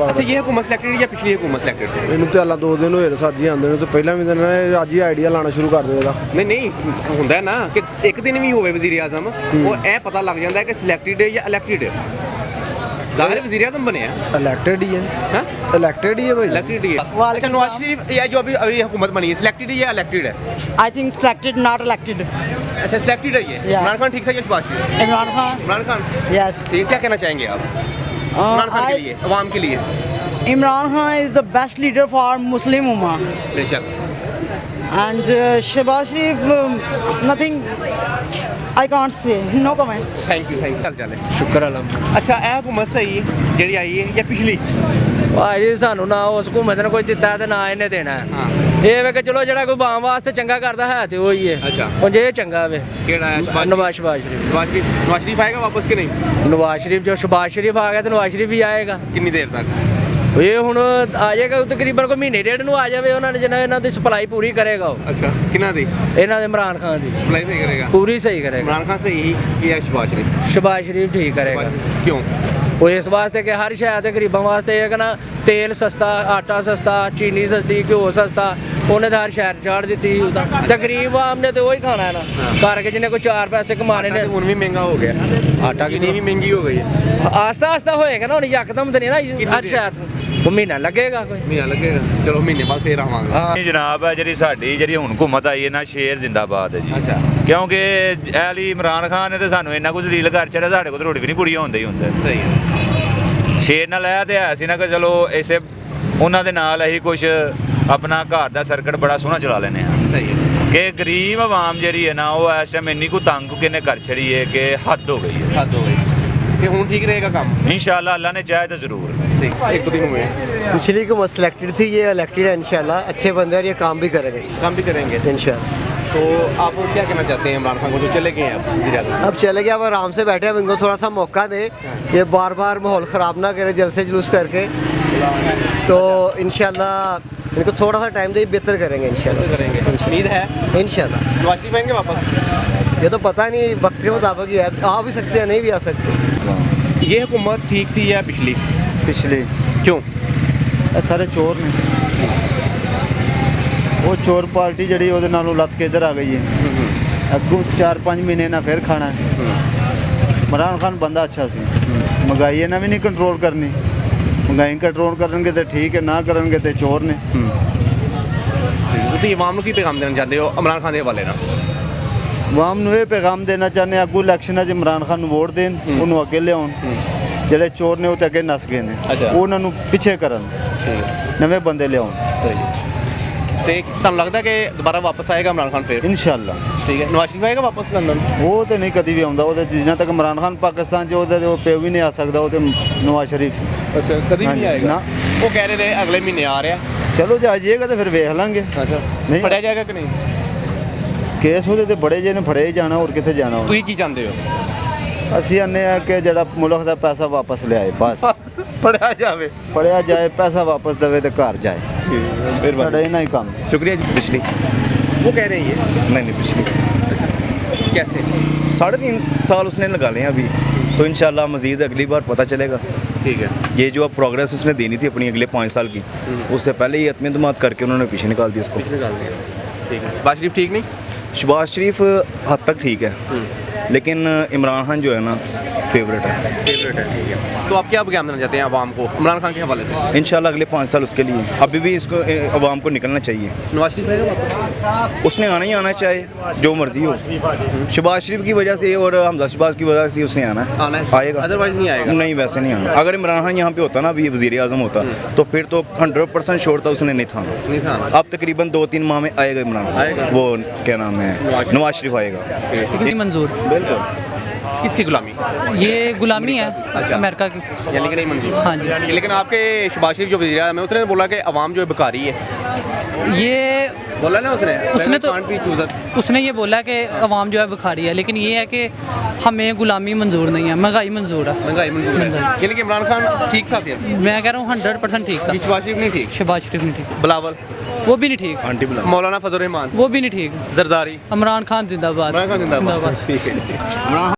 अच्छा ये हुकूमत सिलेक्टेड या पिछली हुकूमत सिलेक्टेड? ਇਹਨੂੰ ਤੇ ਹਾਲਾਂ 2 ਦਿਨ ਹੋਏ ਸਰ ਜੀ ਆਉਂਦੇ ਨੂੰ ਤੇ ਪਹਿਲਾਂ ਵੀ ਦਿਨ ਨੇ ਅੱਜ ਹੀ ਆਈਡੀਆ ਲਾਣਾ ਸ਼ੁਰੂ ਕਰ ਦਿਓ ਇਹਦਾ। ਨਹੀਂ ਹੁੰਦਾ ਹੈ ਨਾ ਕਿ ਇੱਕ ਦਿਨ ਵੀ ਹੋਵੇ ਵਜ਼ੀਰ ਆਜ਼ਮ ਉਹ ਇਹ ਪਤਾ ਲੱਗ ਜਾਂਦਾ ਹੈ ਕਿ ਸਿਲੈਕਟਡ ਹੈ ਜਾਂ ਇਲੈਕਟਡ ਹੈ। ज़ाहिर वज़ीर आज़म बने हैं, इलेक्टेड ही है। हाँ इलेक्टेड ही है भाई, इलेक्टेड ही है। अच्छा नवाज शरीफ या जो अभी हुकूमत बनी है सिलेक्टेड है या इलेक्टेड है? I think selected not elected. अच्छा सिलेक्टेड है ये। इमरान खान ठीक था या शहबाज शरीफ? इमरान खान यस ठीक। क्या कहना चाहेंगे आप इमरान खान के लिए, अवाम के लिए? Imran Khan is the best leader for Muslim उम्मा बेशक। And Shahbaz Sharif nothing I can't say, no comment. Thank you चल शुक्र अल्लाह। अच्छा ਇਹ हुकूमत सही ਜਿਹੜੀ ਆਈ ਹੈ ਜਾਂ ਪਿਛਲੀ? ਭਾਜੀ ਸਾਨੂੰ ਨਾ ਉਸ ਹੁਕੂਮਤ ਨੇ ਕੋਈ ਦਿੱਤਾ ਤੇ ਨਾ ਇਹਨੇ ਦੇਣਾ। ਇਹ ਵੇ ਕਿ ਚਲੋ ਜਿਹੜਾ ਕੋਈ ਆਵਾਮ ਵਾਸਤੇ ਚੰਗਾ ਕਰਦਾ ਹੈ ਤੇ ਉਹ ਹੀ ਹੈ। ਅੱਛਾ ਹੁਣ ਜੇ ਇਹ ਚੰਗਾ ਵੇ ਕਿਹੜਾ ਹੈ? ਨਵਾਜ਼ ਸ਼ਰੀਫ। नवाज शरीफ आएगा वापस कि नहीं? ਨਵਾਜ਼ ਸ਼ਰੀਫ ਜੋ ਸ਼ਹਬਾਜ਼ ਸ਼ਰੀਫ ਆ ਗਿਆ ਤੇ ਨਵਾਜ਼ ਸ਼ਰੀਫ ਵੀ ਆਏਗਾ। कितनी देर तक? ਇਹ ਹੁਣ ਆ ਜਾਏਗਾ ਤਕਰੀਬਨ ਕੋਈ ਮਹੀਨੇ ਡੇਢ ਨੂੰ ਆ ਜਾਵੇ। ਉਹਨਾਂ ਨੇ ਜਿੰਨਾ ਇਹਨਾਂ ਦੀ ਸਪਲਾਈ ਪੂਰੀ ਕਰੇਗਾ ਉਹ। अच्छा कितना दी ਇਹਨਾਂ ਦੇ ਇਮਰਾਨ ਖਾਨ ਦੀ सप्लाई सही करेगा? ਪੂਰੀ ਸਹੀ ਕਰੇਗਾ। इमरान खान सही ही या शहबाज शरीफ? ਸ਼ਹਬਾਜ਼ ਸ਼ਰੀਫ ਠੀਕ ਕਰੇਗਾ। क्यों? ਉਹ ਇਸ ਵਾਸਤੇ ਕਿ ਹਰ ਸ਼ਹਿਰ ਦੇ ਗਰੀਬਾਂ ਵਾਸਤੇ ਇਹ ਕਹਿੰਦਾ ਤੇਲ ਸਸਤਾ, ਆਟਾ ਸਸਤਾ, ਚੀਨੀ ਸਸਤੀ, ਘਿਓ ਸਸਤਾ ਉਹਨੇ ਤਾਂ ਹਰ ਸ਼ਹਿਰ ਚਾੜ ਦਿੱਤੀ ਸੀ ਉਹਦਾ। ਤੇ ਗਰੀਬ ਆਮ ਨੇ ਤੇ ਉਹੀ ਖਾਣਾ ਹੈ ਨਾ ਕਰਕੇ ਜਿਹਨੇ ਕੋਈ 4 ਪੈਸੇ ਕਮਾਣੇ ਨੇ। ਹੁਣ ਵੀ ਮਹਿੰਗਾ ਹੋ ਗਿਆ ਆਟਾ, ਕਿੰਨੀ ਵੀ ਮਹਿੰਗੀ ਹੋ ਗਈ ਹੈ। ਆਸਤਾ ਆਸਤਾ ਹੋਏਗਾ ਨਾ, ਹੁਣ ਯਕਦਮ ਤੇ ਨਹੀਂ ਨਾ ਹਰ ਸ਼ਹਿਰ ਨੂੰ ਮਹੀਨਾ ਲੱਗੇਗਾ ਕੋਈ। ਮਹੀਨਾ ਲੱਗੇਗਾ, ਚਲੋ ਮਹੀਨੇ ਬਾਅਦ ਫੇਰ ਆਵਾਂਗੇ। ਹਾਂ ਜਨਾਬ ਹੈ ਜਿਹੜੀ ਹੁਣ ਹੁਕੂਮਤ ਆਈ ਹੈ ਨਾ, ਸ਼ੇਰ ਜ਼ਿੰਦਾਬਾਦ ਹੈ ਜੀ। ਅੱਛਾ ਕਿਉਂਕਿ ਇਹ ਲਈ ਇਮਰਾਨ ਖਾਨ ਨੇ ਤੇ ਸਾਨੂੰ ਇੰਨਾ ਕੁਝ ਰੀਲ ਕਰ ਚੜਿਆ, ਸਾਡੇ ਕੋਲ ਰੋਟੀ ਵੀ ਨਹੀਂ ਪੂਰੀ ਹੁੰਦੀ ਹੀ ਹੁੰਦਾ। ਸਹੀ ਹੈ। ਸ਼ੇਰ ਨਾਲ ਇਹ ਤੇ ਹੈ ਸੀ ਨਾ ਕਿ ਚਲੋ ਇਸੇ ਉਹਨਾਂ ਦੇ ਨਾਲ ਅਸੀਂ ਕੁਝ ਆਪਣਾ ਘਰ ਦਾ ਸਰਕਟ ਬੜਾ ਸੋਹਣਾ ਚਲਾ ਲੈਨੇ ਆ। ਸਹੀ ਹੈ ਕਿ ਗਰੀਬ ਆਵਾਮ ਜਿਹੜੀ ਹੈ ਨਾ ਉਹ ਇਸ ਟਾਈਮ ਇੰਨੀ ਕੁ ਤੰਗ ਕਿਨੇ ਕਰ ਛੜੀ ਹੈ ਕਿ ਹੱਦ ਹੋ ਗਈ ਹੈ। ਹੱਦ ਹੋ ਗਈ ਤੇ ਹੁਣ ਠੀਕ ਰਹੇਗਾ ਕੰਮ ਇਨਸ਼ਾਅੱਲਾ ਅੱਲਾ ਨੇ ਚਾहे तो ज़रूर। एक दो दिन हुए पिछली को सिलेक्टेड थी, ये इलेक्टेड है। इंशाल्लाह अच्छे बंदे और ये काम भी करेंगे काम भी करेंगे इंशाल्लाह। तो आप क्या कहना चाहते हैं इमरान खान को जो चले गए हैं आप वज़ीर आज़म? अब चले गए, अब आराम से बैठे, अब इनको थोड़ा सा मौका दे, ये बार बार माहौल ख़राब ना करे जलसे जुलूस करके। तो इंशाल्लाह इनको थोड़ा सा टाइम दे, बेहतर करेंगे इंशाल्लाह। करेंगे उम्मीद है इंशाल्लाह। नवाज शरीफ आएंगे वापस? ये तो पता नहीं, वक्त के मुताबिक ही है, आ भी सकते हैं नहीं भी आ सकते। ये हुकूमत ठीक थी या पिछली? ਪਿਛਲੇ क्यों? ਇਹ ਸਾਰੇ ਚੋਰ ਨੇ। ਉਹ ਚੋਰ ਪਾਰਟੀ ਜਿਹੜੀ ਉਹਦੇ ਨਾਲੋਂ ਲੱਤ ਕੇ ਇੱਧਰ ਆ ਗਈ ਹੈ। ਅੱਗੋਂ 4-5 ਮਹੀਨੇ ਨਾਲ ਫਿਰ ਖਾਣਾ ਹੈ। ਇਮਰਾਨ ਖਾਨ ਬੰਦਾ ਅੱਛਾ ਸੀ, ਮਹਿੰਗਾਈ ਇਹਨਾਂ ਵੀ ਨਹੀਂ ਕੰਟਰੋਲ ਕਰਨੀ। ਮਹਿੰਗਾਈ ਕੰਟਰੋਲ ਕਰਨਗੇ ਤੇ ਠੀਕ ਹੈ, ਨਾ ਕਰਨਗੇ ਤੇ ਚੋਰ ਨੇ। ਤੁਸੀਂ ਆਵਾਮ ਨੂੰ ਕੀ ਪੈਗਾਮ ਦੇਣਾ ਚਾਹੁੰਦੇ ਹੋ ਇਮਰਾਨ ਖਾਨ ਦੇ ਹਵਾਲੇ ਨਾਲ? ਆਵਾਮ ਨੂੰ ਇਹ ਪੈਗਾਮ ਦੇਣਾ ਚਾਹੁੰਦੇ ਹਾਂ, ਅੱਗੋਂ ਇਲੈਕਸ਼ਨਾਂ 'ਚ ਇਮਰਾਨ ਖਾਨ ਨੂੰ ਵੋਟ ਦੇਣ, ਉਹਨੂੰ ਅੱਗੇ ਲਿਆਉਣ। ਜਿਹੜੇ ਚੋਰ ਨੇ ਉਹ ਤੇ ਅੱਗੇ ਨਸ ਗਏ ਨੇ, ਉਹਨਾਂ ਨੂੰ ਪਿੱਛੇ ਕਰਨ, ਨਵੇਂ ਬੰਦੇ ਲਿਆਉਣ। ਤੇ ਤੁਹਾਨੂੰ ਲੱਗਦਾ ਕਿ ਦੁਬਾਰਾ ਵਾਪਸ ਆਏਗਾ ਇਮਰਾਨ ਖਾਨ ਫਿਰ? ਇਨਸ਼ਾਅੱਲਾ ਠੀਕ ਹੈ। ਨਵਾਜ਼ ਸ਼ਰੀਫ ਆਏਗਾ ਵਾਪਸ ਲੰਡਨ? ਉਹ ਤੇ ਨਹੀਂ ਕਦੀ ਵੀ ਆਉਂਦਾ। ਉਹਦੇ ਜਿੰਨਾ ਤੱਕ ਇਮਰਾਨ ਖਾਨ ਪਾਕਿਸਤਾਨ 'ਚ ਉਹਦੇ ਉਹ ਪਿਓ ਵੀ ਨਹੀਂ ਆ ਸਕਦਾ, ਉਹ ਤੇ ਨਵਾਜ਼ ਸ਼ਰੀਫ। ਅੱਛਾ ਕਦੀ ਹਾਂਜੀ, ਨਾ। ਉਹ ਕਹਿ ਰਹੇ ਨੇ ਅਗਲੇ ਮਹੀਨੇ ਆ ਰਿਹਾ। ਚਲੋ ਜੇ ਆ ਜਾਈਏਗਾ ਤਾਂ ਫਿਰ ਵੇਖ ਲਾਂਗੇ। ਅੱਛਾ ਨਹੀਂ ਫੜਿਆ ਜਾਏਗਾ ਕਿ ਨਹੀਂ? ਕੇਸ ਉਹਦੇ ਤੇ ਬੜੇ ਜੇ ਨੇ, ਫੜੇ ਹੀ ਜਾਣਾ, ਹੋਰ ਕਿੱਥੇ ਜਾਣਾ। ਤੁਸੀਂ ਕੀ ਚਾਹੁੰਦੇ ਹੋ? ਅਸੀਂ ਆਨੇ ਆ ਕਿ ਜਿਹੜਾ ਮੁਲਕ ਦਾ ਪੈਸਾ ਵਾਪਸ ਲਿਆਏ, ਬਸ ਫੜਿਆ ਜਾਵੇ, ਫੜਿਆ ਜਾਏ, ਪੈਸਾ ਵਾਪਸ ਦੇਵੇ ਤੇ ਘਰ ਜਾਏ। ਸਾਡਾ ਇਹਨਾਂ ਹੀ ਕੰਮ। शुक्रिया जी। पिछली वो कह रही है नहीं पिछली कैसे? 3.5 साल उसने लगा लिए हैं अभी, तो इंशाल्लाह मज़ीद अगली बार पता चलेगा। ठीक है। ये जो अब प्रोग्रेस उसने देनी थी अपनी अगले 5 साल की, उससे पहले ही अतमाद करके उन्होंने पीछे निकाल दिया इसको। निकाल दिया। ठीक है। शहबाज शरीफ ठीक नहीं? शहबाज शरीफ हद तक ठीक है, लेकिन इमरान खान जो है ना फेवरेट है। फेवरेट है। ठीक है। तो आप क्या पैगाम देना चाहते हैं आवाम को इमरान खान के हवाले से? इंशाल्लाह अगले 5 साल उसके लिए अभी भी इसको अवाम को निकलना चाहिए। नवाज शरीफ आएगा वापस? उसने आना ही आना, चाहे जो मर्जी हो। शहबाज शरीफ की वजह से और हमजा शहबाज की वजह से उसने आना है, आएगा। अदरवाइज नहीं आएगा? नहीं वैसे नहीं आना। अगर इमरान खान यहाँ पे होता ना, अभी वज़ीर आज़म होता, तो फिर तो 100% श्योर था उसने नहीं था। नहीं था। अब तकरीबन 2-3 माह में आएगा इमरान खान। वो क्या नाम है, नवाज शरीफ आएगा। मंजूर बिल्कुल। किसकी गुलामी? ये गुलामी है अमेरिका की। यानी कि नहीं मंजूर? हाँ जी। लेकिन आपके शहबाज शरीफ जो वज़ीर आज़म है उसने बोला कि अवाम जो है बेकारी है। ये बोला ना उसने तो उसने ये बोला कि अवाम जो है बुखारी है, लेकिन ये है कि हमें गुलामी मंजूर नहीं है, महंगाई मंजूर है। महंगाई मंजूर है। यानी कि इमरान खान ठीक था फिर? मैं कह रहा हूँ 100% ठीक था। शहबाज शरीफ नहीं ठीक? शहबाज शरीफ नहीं ठीक, बिलावल? वो भी नहीं ठीक। आंटी बुला मौलाना फजल रहमान? वो भी नहीं ठीक। जरदारी? इमरान खान जिंदाबाद। इमरान खान जिंदाबाद। ठीक है।